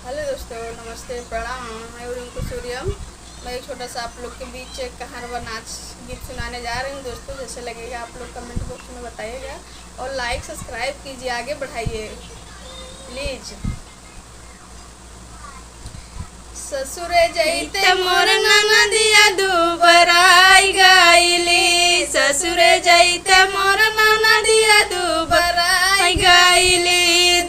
Hello दोस्तों, नमस्ते, प्रणाम। मैं रिंकू सूर्यम। मैं एक छोटा सा आप लोग के बीच एक कहारवा नाच गीत सुनाने जा रही हूँ दोस्तों। जैसे लगेगा आप लोग कमेंट बॉक्स में बताइएगा और लाइक सब्सक्राइब कीजिए, आगे बढ़ाइए प्लीज। ससुरे जैते मोर ननदिया दुबराई गईली, ससुरे जैते मोर ननदिया दुबराई गईली,